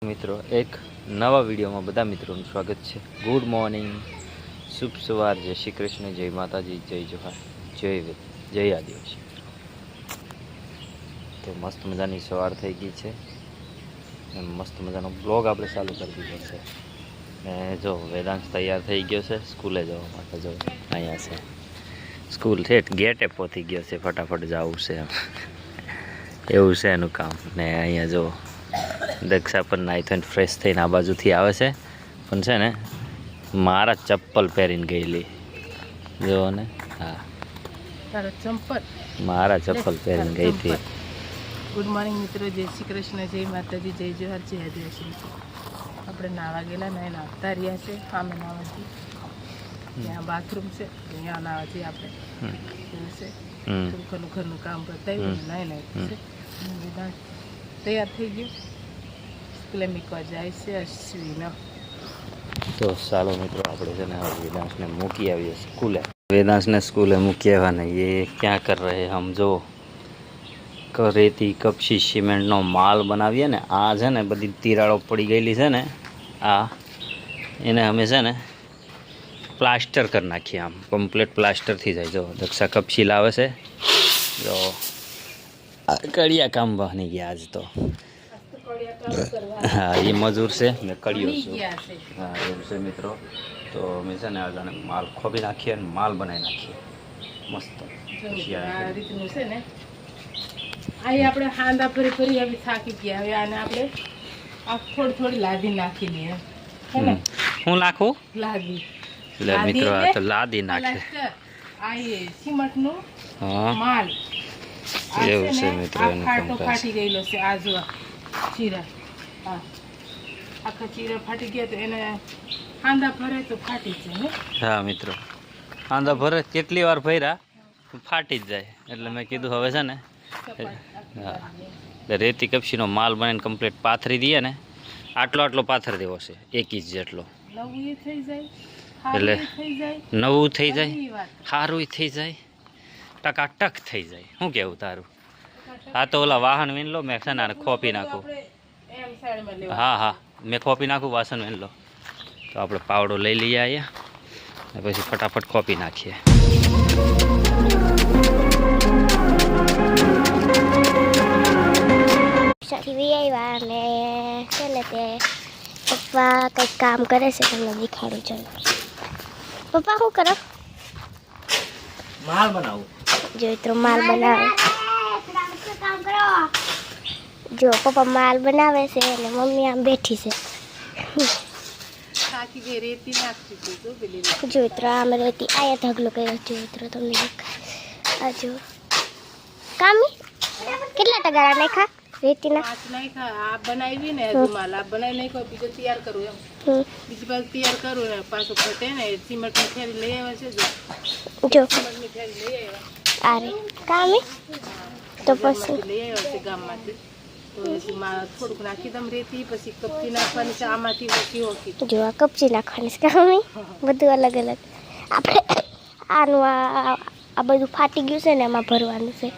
મિત્રો એક નવા વિડીયોમાં બધા મિત્રોનું સ્વાગત છે। ગુડ મોર્નિંગ, શુભ સવાર, જય શ્રી કૃષ્ણ, જય માતાજી, જય જોહાર, જય આદિવાસી। તો મસ્ત મજાની સવાર થઈ ગઈ છે અને મસ્ત મજાનો બ્લોગ આપણે ચાલુ કરી દીધો છે। ને જો વેદાંશ તૈયાર થઈ ગયો છે સ્કૂલે જવા માટે। જો અહીંયા છે સ્કૂલ, ઠેઠ ગેટે પહોંચી ગયો છે, ફટાફટ જવું છે એવું છે એનું કામ। ને અહીંયા જો દક્ષા પણ નાહી થઈને ફ્રેશ થઈને આ બાજુથી આવે છે, પણ છે ને મારા ચપ્પલ પહેરીને ગયેલી જો ને। હા, મારા ચપ્પલ પહેરીને ગઈ હતી। ગુડ મોર્નિંગ મિત્રો, જય શ્રી કૃષ્ણ, જય માતાજી, જય જોહાર, જય આદિવાસી। આપણે નાવા ગયેલા ને નાહતા રહ્યા છે સામે નાવાથી, ત્યાં બાથરૂમ છે, અહીંયા નાવા જઈએ આપણે એવું છે। થોડું ઘરનું કામ બતાવ્યું, નાઈ નાખ્યું છે, તૈયાર થઈ ગયું, સ્કૂલે મૂકવા જાય છે અશ્વિના। તો ચાલો મિત્રો આપણે છે ને વેદાંશને મૂકી આવીએ સ્કૂલે। વેદાંશને સ્કૂલે મૂકી આવ્યા ને એ ક્યાં કર રહે હમ જો રેતી કપચી સિમેન્ટનો માલ બનાવીએ ને, આ છે ને બધી તિરાડો પડી ગયેલી છે ને, આ એને અમે છે ને પ્લાસ્ટર કરી નાખીએ, આમ કમ્પ્લીટ પ્લાસ્ટર થઈ જાય। જો દક્ષા કપચી લાવે છે, જો કડિયા કામ બની ગયા આજ તો। હા, એ મજૂર છે, મેં કર્યો છું। હા એવું છે મિત્રો। તો અમે છે ને આને માલ ખોબી નાખીએ અને માલ બનાવી નાખીએ મસ્ત। આ રીતનું છે ને, અહીં આપણે હાંદા ફરી ફરી હવે થાકી ગયા, હવે આને આપણે આ થોડી લાદી નાખી લઈએ। હું નાખું લાદી એટલે મિત્રો આ તો લાદી નાખે, આ એ સિમેન્ટનું હા માલ એવું છે મિત્રો। એનું કામ ફાટી ગયેલો છે, આ જો ચીરા, હા આખા ચીરા ફાટી ગયા, તો એને હાંદા ભરે તો ફાટી જાય। હા મિત્રો, હાંદા ભરે કેટલી વાર ભર્યા ફાટી જ જાય, એટલે મેં કીધું હવે છે ને હા રેતી કપચીનો માલ બનાવીને કમ્પ્લીટ પાથરી દઈએ ને, આટલો પાથર દેવો છે 1 ઇંચ જેટલો, એટલે નવું થઈ જાય, સારું થઈ જાય, ટકાટક થઈ જાય। શું કેવું તારું? હા તો ઓલા વાહન વીન લો, મેં છે ને ખોપી નાખું। હા હા, મેં ખોપી નાખું, વાસણ વીન લો તો આપણે પાવડો લઈ લઈએ અહીંયા, પછી ફટાફટ ખોપી નાખીએ। આવ્યા અને છે ને તે પપ્પા કંઈક કામ કરે છે, તમને દેખાડું। ચાલો પપ્પા શું કરો? માલ બનાવું। જો તો માલ બનાવે, જો પપ્પા માલ બનાવે છે અને મમ્મી આમ બેઠી છે। જો તો આમ રેતી આયા ઢગલો કર્યો, જો તો તમને દેખાય। આ જો કામી કેટલા ટગારા નાખ્યા રેતીના? 5 નાખ્યા। આ બનાવી ને હજુ માલ આ બનાવી નાખ્યો, બીજો તૈયાર કરું એમ, બીજી બાજુ તૈયાર કરું ને પાછું ફટે ને સિમેન્ટની થેલી લઈ આવ્યા છે, જો સિમેન્ટની થેલી લઈ આવ્યા। અરે કામી તો પછી લઈ આવ્યા છે ગામમાંથી, તો થોડુંક નાખી દમ રેતી, પછી કપચી નાખવાની છે આમાંથી, હોકી જો આ કપચી નાખવાની છે કામી, બધું અલગ અલગ। આપણે આનું આ બધું ફાટી ગયું છે ને, એમાં ભરવાનું છે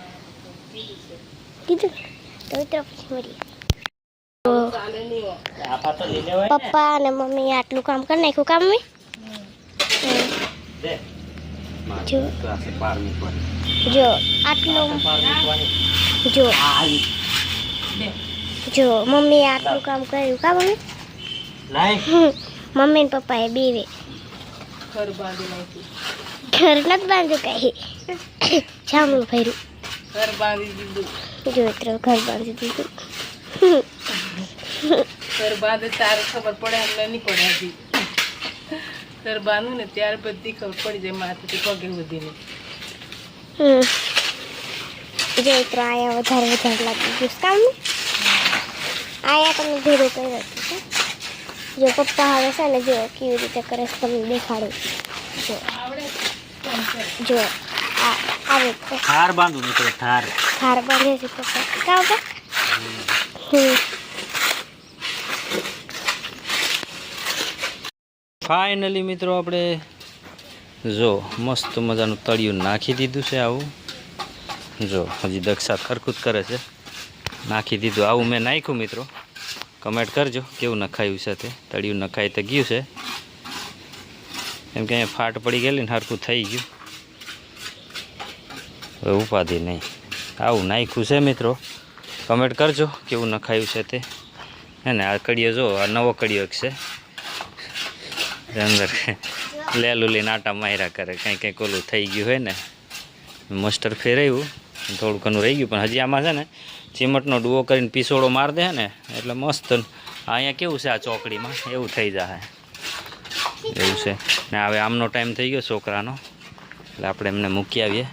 કીધું તો મિત્રો પછી મળીએ। પપ્પા અને મમ્મી આટલું કામ કરી નાખ્યું કામી। જો આટલું, જો મમ્મીએ આટલું કામ કર્યું કા મમ્મી? મમ્મી ને પપ્પાએ બેવે ઘર બાંધી નાખ્યું, ઘર નથી બાંધ્યું કઈ, જામણું ભર્યું, ઘર બાંધી દીધું। જો મિત્રો ઘર બાંધી દીધું। ઘર બાંધે ત્યારે ખબર પડે, અમને નહીં પડે હજી। ઘર બાંધું ને ત્યારે બધી ખબર પડી જાય, માથેથી પગે સુધીને। જો મિત્રો અહીંયા વધારે લાગી ગયું કામ ને, અહીંયા તમે ભેરું કર્યો હતું। જો પપ્પા હવે છે ને જો કેવી રીતે કરે છે તમને દેખાડું। જો આવે થાર બાંધું મિત્રો, થાર બાંધે છે પપ્પા કામ પર। ફાઇનલી મિત્રો આપણે જો મસ્ત મજાનું તળિયું નાખી દીધું છે। આવું જો હજી દક્ષા ખરખુદ કરે છે, નાખી દીધું આવું મેં નાખ્યું મિત્રો। કમેન્ટ કરજો કેવું નખાયું છે તે. તળિયું નખાઈ તો ગયું છે, કેમ કે અહીંયા ફાટ પડી ગયેલી ને સરખું થઈ ગયું. હવે ઉપાધિ નહીં, આવું નાખ્યું છે મિત્રો. કમેન્ટ કરજો કેવું નખાયું છે તે. હે ને આ કડીઓ જો, આ નવો કડીઓ છે અંદર લેલુલી નાટા માર્યા કરે. કંઈ કંઈક ઓલું થઈ ગયું હોય ને, મસ્ટર ફેરાયું, થોડું ઘણું રહી ગયું. પણ હજી આમાં છે ને ચીમટનો ડુઓ કરીને પીસોડો માર દે ને એટલે મસ્ત. અહીંયા કેવું છે આ ચોકડીમાં એવું થઈ જાય એવું છે ને. હવે આમનો ટાઈમ થઈ ગયો છોકરાનો, એટલે આપણે એમને મૂકી આવીએ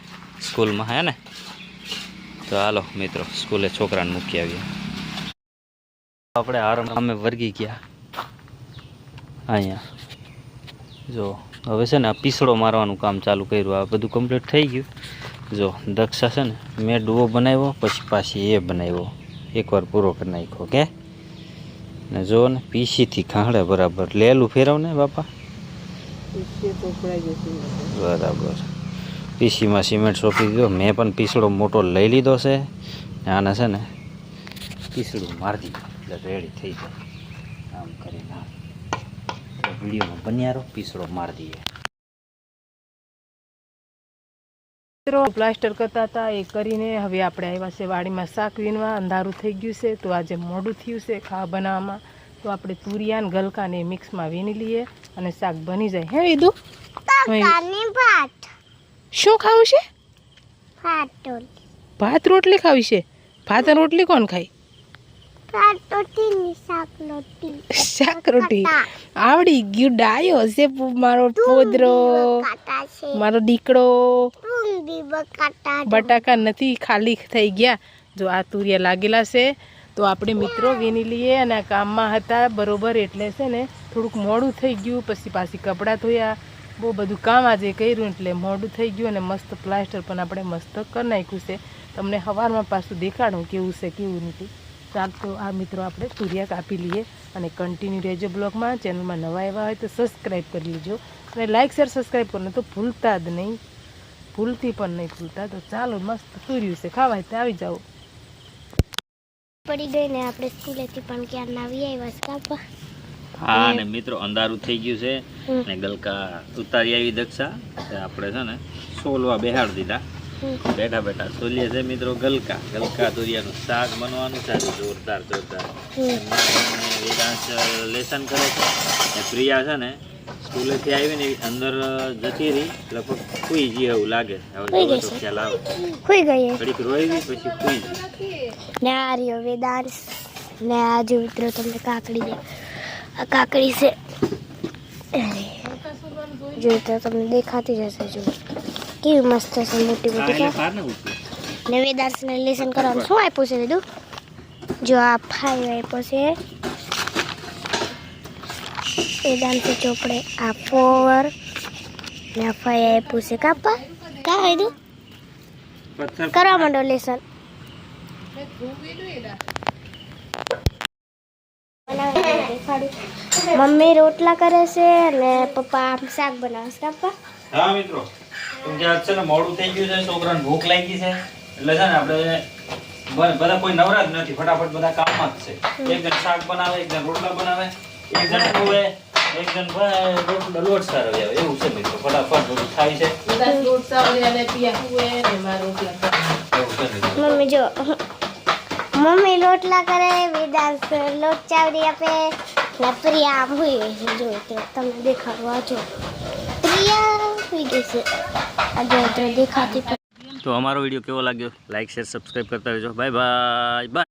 સ્કૂલમાં, હે ને. તો હાલો મિત્રો સ્કૂલે છોકરાને મૂકી આવીએ. આપણે અમે વર્ગી ગયા અહીંયા જો. હવે છે ને આ પીસડો મારવાનું કામ ચાલુ કર્યું. આ બધું કમ્પ્લીટ થઈ ગયું. જો દક્ષા છે ને મેં ડુઓ બનાવ્યો, પછી પાછી એ બનાવ્યો, એકવાર પૂરો કરી નાખ્યો કે. ને જો ને પીસીથી ખાંડે બરાબર લેલું ફેરવ ને બાપા, બરાબર. પીસીમાં સિમેન્ટ સોંપી દીધો. મેં પણ પીસડો મોટો લઈ લીધો છે ને આને છે ને પીસડું મારી દીધું એટલે રેડી થઈ જાય. આમ કરીને વિડીયોમાં બન્યા રહો, પીસડો મારી દઈએ. મિત્રો પ્લાસ્ટર કરતા હતા એ કરીને હવે આપણે આવ્યા છે વાડીમાં શાક વીણવા. અંધારું થઈ ગયું છે તો આજે મોડું થયું છે ખાવા બનાવવામાં. તો આપણે તુરિયા ને ગલકાને મિક્સમાં વીણી લઈએ અને શાક બની જાય. હે વિદુ, શું ખાવું છે? ભાત રોટલી ખાવી છે? ભાત અને રોટલી કોણ ખાય? શાક રોટી આવડી ગયું. ડાયો છે મારો પોદરો, મારો દીકરો. બટાકા નથી, ખાલી થઈ ગયા. જો આ તુરિયા લાગેલા છે તો આપણે મિત્રો વીણી લઈએ. અને આ કામમાં હતા બરોબર એટલે છે ને થોડુંક મોડું થઈ ગયું. પછી પાછી કપડાં ધોયા, બહુ બધું કામ આજે કર્યું એટલે મોડું થઈ ગયું. અને મસ્ત પ્લાસ્ટર પણ આપણે મસ્ત કરી નાખ્યું છે. તમને સવારમાં પાછું દેખાડું કેવું છે કેવું નથી. ચાલ તો આ મિત્રો આપણે તુરિયા કાપી લઈએ અને કન્ટિન્યુ રહેજો બ્લોગમાં. ચેનલમાં નવા આવ્યા હોય તો સબસ્ક્રાઈબ કરી લેજો અને લાઇક શેર સબસ્ક્રાઈબ કરવાનું તો ભૂલતા જ નહીં, ભૂલથી પણ નહીં ભૂલતા. તો ચાલો મસ્ત તુર્યું છે, ખાવાય તો આવી જાઓ. પડી ગઈ ને આપણે સ્કૂલેથી પણ ક્યાં આવી આવ્યા છે કાપા. હા ને મિત્રો અંધારું થઈ ગયું છે ને ગલકા ઉતારી આવી દક્ષા. આપણે છે ને સોલવા બેહાડી દીધા. બેઠા બેઠા સોલીએ છે મિત્રો ગલકા. ગલકા તુરિયાનું શાક બનવાનું છે જોરદાર જોરદાર. વેદાંશ લેસન કરે છે ને પ્રિયા છે ને સ્કૂલેથી આવી ને અંદર જતી રહી, લગભગ ખુઈ ગઈ એવું લાગે. હવે તો ખ્યાલ આવે, ખુઈ ગઈ ઘડીક રોઈ ગઈ પછી ખુઈ ગઈ. ને આ રહ્યો વેદાંશ ને આ જો મિત્રો તમને કાકડી દે. આ કાકડી છે જો તો તમને દેખાતી જશે. જો કેવી મસ્ત છે, મોટી મોટી. ને વેદાંશને લેસન કરવાનું શું આપ્યું છે દીધું? જો આ 5 આપ્યો છે વેદાંશ ચોપડે. આ 4 ને આ 5 આપ્યું છે કાપા. કા દીધું કરવા માંડો લેસન. મમ્મી રોટલા કરે છે અને પપ્પા આમ શાક બનાવે છે કાપા. હા મિત્રો કેમ કે આજ છે ને મોડું થઈ ગયું છે, છોકરાને ભૂખ લાગી છે એટલે છે ને આપણે બધા કોઈ નવરા જ નથી, ફટાફટ બધા કામમાં જ છે. એક જણ શાક બનાવે, એક જણ રોટલા બનાવે, એક જણ ખોવે, એક જણ લોટ સારવે આવે. એવું છે મિત્રો, ફટાફટ બધું થાય છે. મમ્મી જો મમ્મી રોટલા કરે, વેદાંશ લોટ ચાવડી આપે ને પ્રિયા આમ હોઈ છે. જો તો તમને દેખાડવા જો પ્રિયા હોઈ ગઈ છે. આ જો તો દેખાતી. તો અમારો વિડીયો કેવો લાગ્યો લાઈક શેર સબસ્ક્રાઈબ કરતા રહેજો. Bye bye bye.